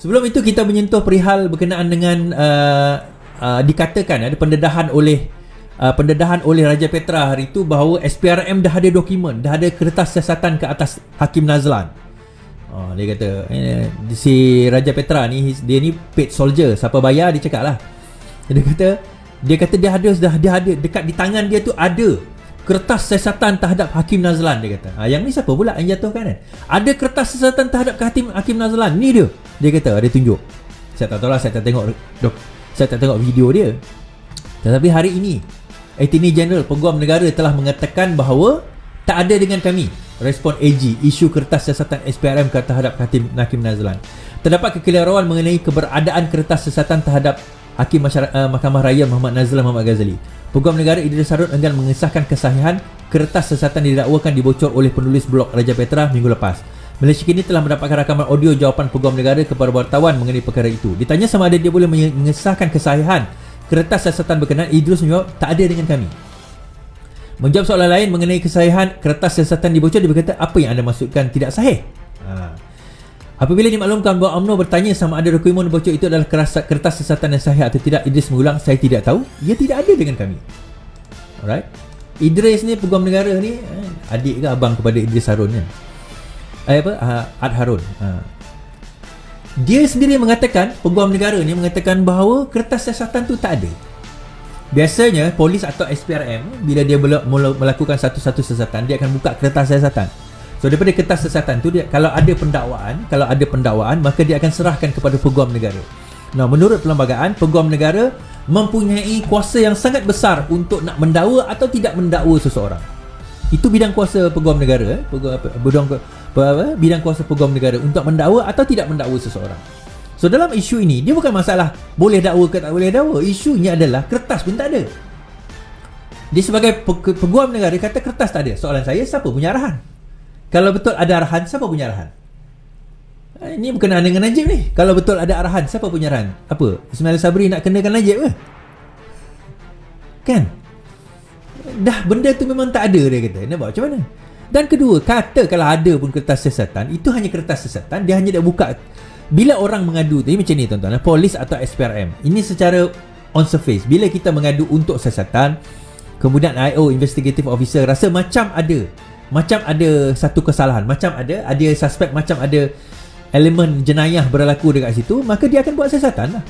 Sebelum itu kita menyentuh perihal berkenaan dengan dikatakan ada pendedahan oleh Raja Petra hari itu bahawa SPRM dah ada dokumen, dah ada kertas siasatan ke atas Hakim Nazlan. Dia kata si Raja Petra ni, dia ni paid soldier, siapa bayar dia cakap lah. Dia kata dia ada dekat di tangan dia tu ada kertas siasatan terhadap Hakim Nazlan. Dia kata yang ni siapa pula yang jatuhkan kan? Ada kertas siasatan terhadap Hakim Nazlan ni dia kata, dia tunjuk. Saya tak tahu lah, saya tak tengok video dia. Tetapi hari ini Attorney General Peguam Negara telah mengatakan bahawa tak ada dengan kami respon AG isu kertas siasatan SPRM terhadap Hakim Nazlan. Terdapat kekeliruan mengenai keberadaan kertas siasatan terhadap Hakim Mahkamah Raya Muhammad Nazlan Muhammad Ghazali. Peguam Negara Idris Harun enggan mengesahkan kesahihan kertas siasatan didakwakan dibocor oleh penulis blog Raja Petra minggu lepas. Malaysia kini telah mendapatkan rakaman audio jawapan Peguam Negara kepada wartawan mengenai perkara itu. Ditanya sama ada dia boleh mengesahkan kesahihan kertas siasatan berkenaan, Idris menjawab tak ada dengan kami. Menjawab soalan lain mengenai kesahihan kertas siasatan dibocor, dia berkata apa yang anda maksudkan tidak sahih? Apabila dimaklumkan bahawa UMNO bertanya sama ada dokumen bocor itu adalah kertas siasatan yang sahih atau tidak, Idris mengulang, saya tidak tahu, ia tidak ada dengan kami. Alright, Idris ni Peguam Negara ni adik ke abang kepada Idris Harun kan? Ad Harun. Dia sendiri mengatakan, Peguam Negara ni mengatakan bahawa kertas siasatan tu tak ada. Biasanya polis atau SPRM bila dia melakukan satu-satu siasatan, dia akan buka kertas siasatan. So daripada kertas siasatan tu, dia kalau ada pendakwaan maka dia akan serahkan kepada Peguam Negara. Nah, menurut perlembagaan, Peguam Negara mempunyai kuasa yang sangat besar untuk nak mendakwa atau tidak mendakwa seseorang. Itu bidang kuasa Peguam Negara, bidang kuasa Peguam Negara untuk mendakwa atau tidak mendakwa seseorang. So dalam isu ini, dia bukan masalah boleh dakwa ke tak boleh dakwa. Isunya adalah kertas pun tak ada. Dia sebagai Peguam Negara kata kertas tak ada. Soalan saya, siapa punya arahan? Kalau betul ada arahan, siapa punya arahan? Ini berkenaan dengan Najib ni. Kalau betul ada arahan, siapa punya arahan? Apa? Ismail Sabri nak kenakan Najib ke? Kan? Dah benda tu memang tak ada, dia kata. Nak buat macam mana? Dan kedua, kata kalau ada pun kertas siasatan, itu hanya kertas siasatan, dia hanya dah buka. Bila orang mengadu, jadi macam ni tuan-tuan, polis atau SPRM, ini secara on surface, bila kita mengadu untuk siasatan, kemudian IO, Investigative Officer, rasa macam ada satu kesalahan, macam ada suspek, macam ada elemen jenayah berlaku dekat situ, maka dia akan buat siasatan lah.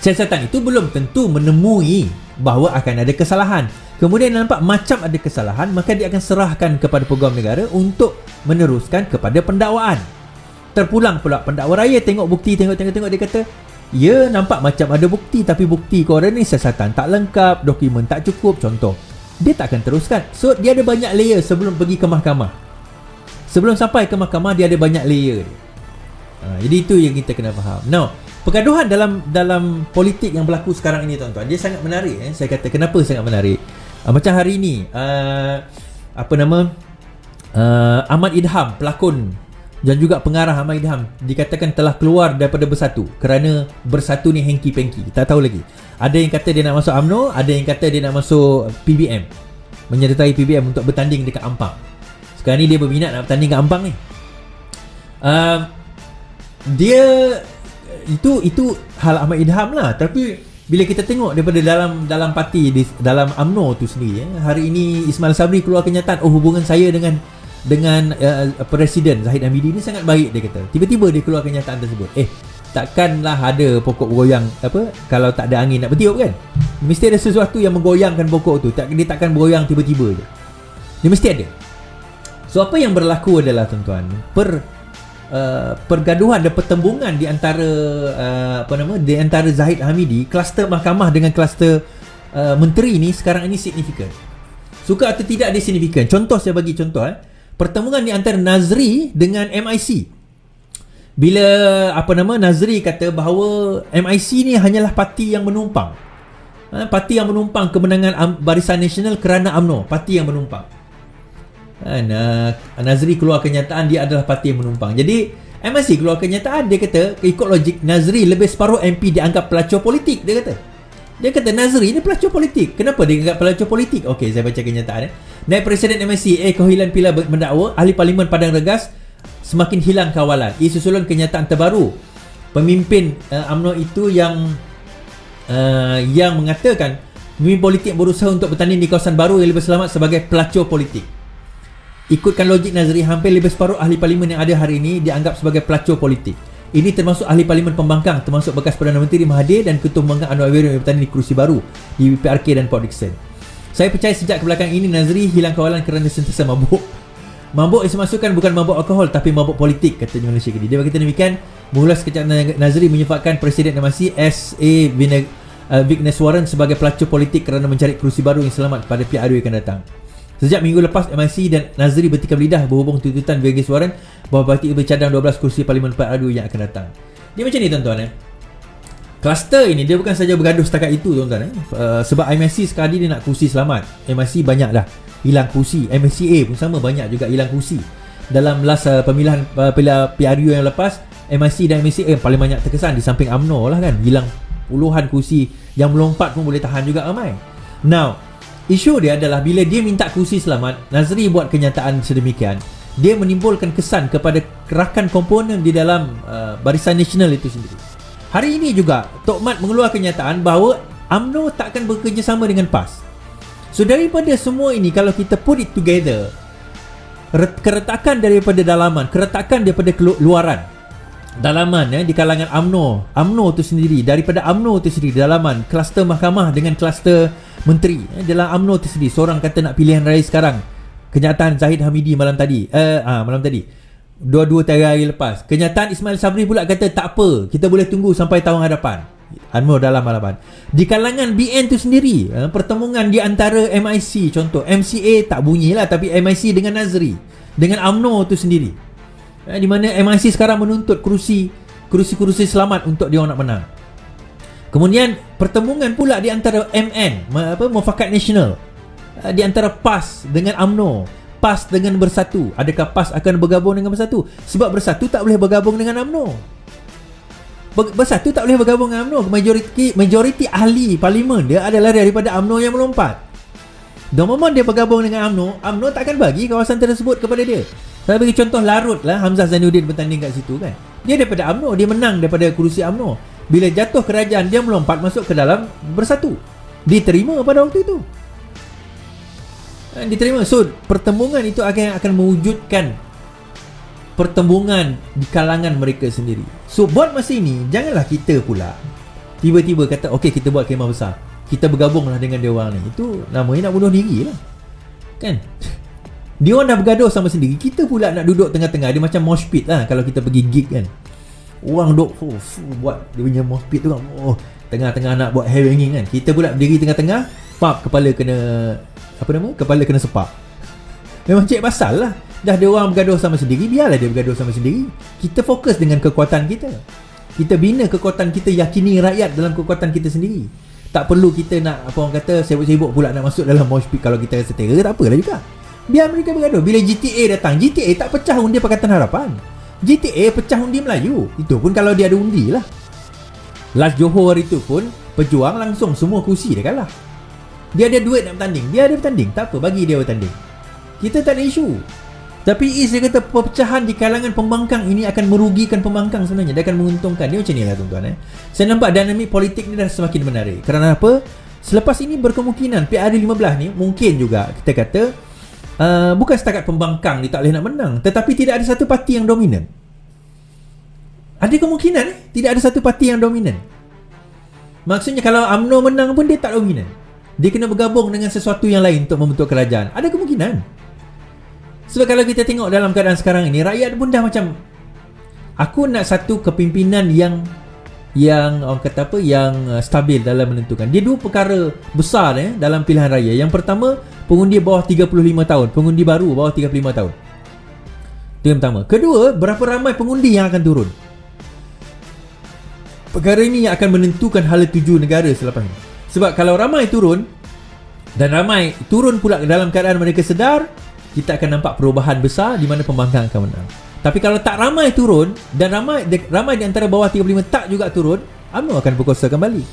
Siasatan itu belum tentu menemui bahawa akan ada kesalahan. Kemudian nampak macam ada kesalahan, maka dia akan serahkan kepada Peguam Negara untuk meneruskan kepada pendakwaan. Terpulang pula pendakwa raya tengok bukti, tengok dia kata, ya nampak macam ada bukti, tapi bukti korang ni siasatan tak lengkap, dokumen tak cukup, contoh. Dia tak akan teruskan. So dia ada banyak layer sebelum pergi ke mahkamah. Sebelum sampai ke mahkamah, dia ada banyak layer. Jadi itu yang kita kena faham. Now, pergaduhan dalam politik yang berlaku sekarang ini tuan-tuan, dia sangat menarik. Saya kata kenapa sangat menarik. Macam hari ini Ahmad Idham, pelakon dan juga pengarah Ahmad Idham, dikatakan telah keluar daripada Bersatu kerana Bersatu ni hengki-pengki. Tak tahu lagi. Ada yang kata dia nak masuk UMNO, ada yang kata dia nak masuk PBM, menyertai PBM untuk bertanding dekat Ampang. Sekarang ni dia berminat nak bertanding kat Ampang ni. Dia itu hal Ahmad Idham lah. Tapi bila kita tengok daripada dalam parti dalam UMNO tu sendiri, hari ini Ismail Sabri keluar kenyataan, hubungan saya dengan Presiden Zahid Hamidi ni sangat baik, dia kata. Tiba-tiba dia keluar kenyataan tersebut. Takkanlah ada pokok goyang kalau tak ada angin nak bertiup kan? Mesti ada sesuatu yang menggoyangkan pokok tu. Dia takkan bergoyang tiba-tiba je. Dia mesti ada. So apa yang berlaku adalah tuan-tuan, pergaduhan dan pertembungan di antara di antara Zahid Hamidi, kluster mahkamah dengan kluster menteri ni sekarang ini signifikan. Suka atau tidak dia signifikan. Contoh, saya bagi contoh pertembungan di antara Nazri dengan MIC. Bila Nazri kata bahawa MIC ni hanyalah parti yang menumpang. Parti yang menumpang kemenangan Barisan Nasional kerana UMNO, parti yang menumpang. Nazri keluar kenyataan dia adalah parti yang menumpang. Jadi MIC keluar kenyataan, dia kata ikut logik Nazri lebih separuh MP dianggap pelacur politik. Dia kata Nazri ni pelacur politik. Kenapa dia anggap pelacur politik? Okey, saya baca kenyataan. Naib Presiden MIC Kohilan Pila mendakwa Ahli Parlimen Padang Regas semakin hilang kawalan. Ia susulan kenyataan terbaru pemimpin UMNO itu yang mengatakan pemimpin politik berusaha untuk bertanding di kawasan baru yang lebih selamat sebagai pelacur politik. Ikutkan logik Nazri, hampir lebih separuh ahli parlimen yang ada hari ini dianggap sebagai pelacur politik. Ini termasuk ahli parlimen pembangkang, termasuk bekas Perdana Menteri Mahathir dan Ketua Pembangkang Anwar Ibrahim yang bertanding di kerusi baru di PRK dan Port Dickson. Saya percaya sejak kebelakangan ini Nazri hilang kawalan kerana sentiasa mabuk. Mabuk yang semasukan bukan mabuk alkohol tapi mabuk politik, katanya Malaysia Kini. Dia berkata demikian mengulas kecap Nazri menyifatkan Presiden MIC S.A. Vigneswaran sebagai pelacur politik kerana mencari kerusi baru yang selamat pada PRU yang akan datang. Sejak minggu lepas, MIC dan Nazri bertikam lidah berhubung tuntutan Vigneswaran bahawa parti bercadang 12 kursi Parlimen PRU yang akan datang. Dia macam ni tuan-tuan. Kluster ini dia bukan saja bergaduh setakat itu tuan-tuan. Sebab MIC sekali dia nak kursi selamat. MIC banyak dah hilang kursi. MCA pun sama, banyak juga hilang kursi. Dalam last pemilihan PRU yang lepas, MIC dan MCA paling banyak terkesan di samping UMNO lah kan. Hilang puluhan kursi, yang melompat pun boleh tahan juga ramai. Now, isu dia adalah bila dia minta kursi selamat, Nazri buat kenyataan sedemikian, dia menimbulkan kesan kepada rakan komponen di dalam Barisan Nasional itu sendiri. Hari ini juga Tok Mat mengeluarkan kenyataan bahawa UMNO takkan bekerjasama dengan PAS. So daripada semua ini, kalau kita put it together, keretakan daripada dalaman, keretakan daripada luaran, dalaman di kalangan UMNO tu sendiri, daripada UMNO tu sendiri, dalaman kluster mahkamah dengan kluster menteri dalam UMNO tu sendiri. Seorang kata nak pilihan raya sekarang, kenyataan Zahid Hamidi malam tadi, dua-dua hari lepas. Kenyataan Ismail Sabri pula kata tak apa, kita boleh tunggu sampai tahun hadapan. UMNO dalam halaman. Di kalangan BN tu sendiri, pertemuan di antara MIC, contoh MCA tak bunyilah, tapi MIC dengan Nazri, dengan UMNO tu sendiri, di mana MIC sekarang menuntut kursi selamat untuk dia orang nak menang. Kemudian pertemuan pula di antara MN, Mufakat Nasional, di antara PAS dengan UMNO, PAS dengan Bersatu. Adakah PAS akan bergabung dengan Bersatu? Sebab Bersatu tak boleh bergabung dengan UMNO. Bersatu tak boleh bergabung dengan UMNO. Majoriti ahli parlimen dia adalah daripada UMNO yang melompat. The moment dia bergabung dengan UMNO tak akan bagi kawasan tersebut kepada dia. Saya bagi contoh Larut lah, Hamzah Zainuddin bertanding kat situ kan. Dia daripada UMNO, dia menang daripada kerusi UMNO. Bila jatuh kerajaan, dia melompat masuk ke dalam Bersatu. Diterima pada waktu itu. Diterima. So pertembungan itu akan mewujudkan pertembungan di kalangan mereka sendiri. So buat masa ini, janganlah kita pula tiba-tiba kata okey kita buat kemah besar, kita bergabunglah dengan dia orang ni. Itu namanya nak bunuh diri lah kan. Dia orang dah bergaduh sama sendiri, kita pula nak duduk tengah-tengah. Dia macam mosh pit lah kalau kita pergi gig kan. Orang duduk buat dia punya mosh pit tu kan, tengah-tengah nak buat hair hanging kan. Kita pula berdiri tengah-tengah, pap, kepala kena kepala kena sepak. Memang cik pasal lah. Dah dia orang bergaduh sama sendiri, biarlah dia bergaduh sama sendiri. Kita fokus dengan kekuatan kita. Kita bina kekuatan kita, yakini rakyat dalam kekuatan kita sendiri. Tak perlu kita nak orang kata sibuk-sibuk pula nak masuk dalam mosh pit. Kalau kita rasa terror, tak apalah juga. Biar mereka bergaduh. Bila GTA datang, GTA tak pecah undi Pakatan Harapan. GTA pecah undi Melayu. Itu pun kalau dia ada undi lah. Last Johor itu pun Pejuang langsung semua kursi dia kalah. Dia ada duit nak bertanding, dia ada bertanding, tak apa, bagi dia bertanding. Kita tak ada isu. Tapi Is dia kata perpecahan di kalangan pembangkang ini akan merugikan pembangkang sebenarnya. Dia akan menguntungkan. Dia macam ni lah tuan-tuan. Saya nampak dinamik politik ni dah semakin menarik. Kerana apa? Selepas ini berkemungkinan PRU15 ni mungkin juga kita kata bukan setakat pembangkang dia tak boleh nak menang, tetapi tidak ada satu parti yang dominan. Ada kemungkinan tidak ada satu parti yang dominan. Maksudnya kalau UMNO menang pun dia tak dominan. Dia kena bergabung dengan sesuatu yang lain untuk membentuk kerajaan. Ada kemungkinan. Sebab kalau kita tengok dalam keadaan sekarang ini, rakyat pun dah macam, aku nak satu kepimpinan yang orang kata apa, yang stabil dalam menentukan. Dia dua perkara besar dalam pilihan raya. Yang pertama, pengundi bawah 35 tahun, pengundi baru bawah 35 tahun. Itu yang pertama. Kedua, berapa ramai pengundi yang akan turun. Perkara ini yang akan menentukan hala tuju negara selepas ini. Sebab kalau ramai turun, dan ramai turun pula dalam keadaan mereka sedar, kita akan nampak perubahan besar di mana pembangkang akan menang. Tapi kalau tak ramai turun, dan ramai di antara bawah 35 tak juga turun, UMNO akan berkuasa kembali.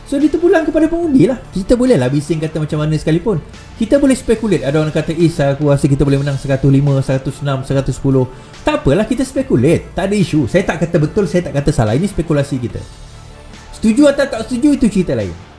So dia terpulang kepada pengundi lah. Kita boleh lah bising kata macam mana sekalipun. Kita boleh speculate. Ada orang kata aku rasa kita boleh menang 105, 106, 110. Tak apalah, kita speculate. Tak ada isu. Saya tak kata betul, saya tak kata salah. Ini spekulasi kita. Setuju atau tak setuju, itu cerita lain.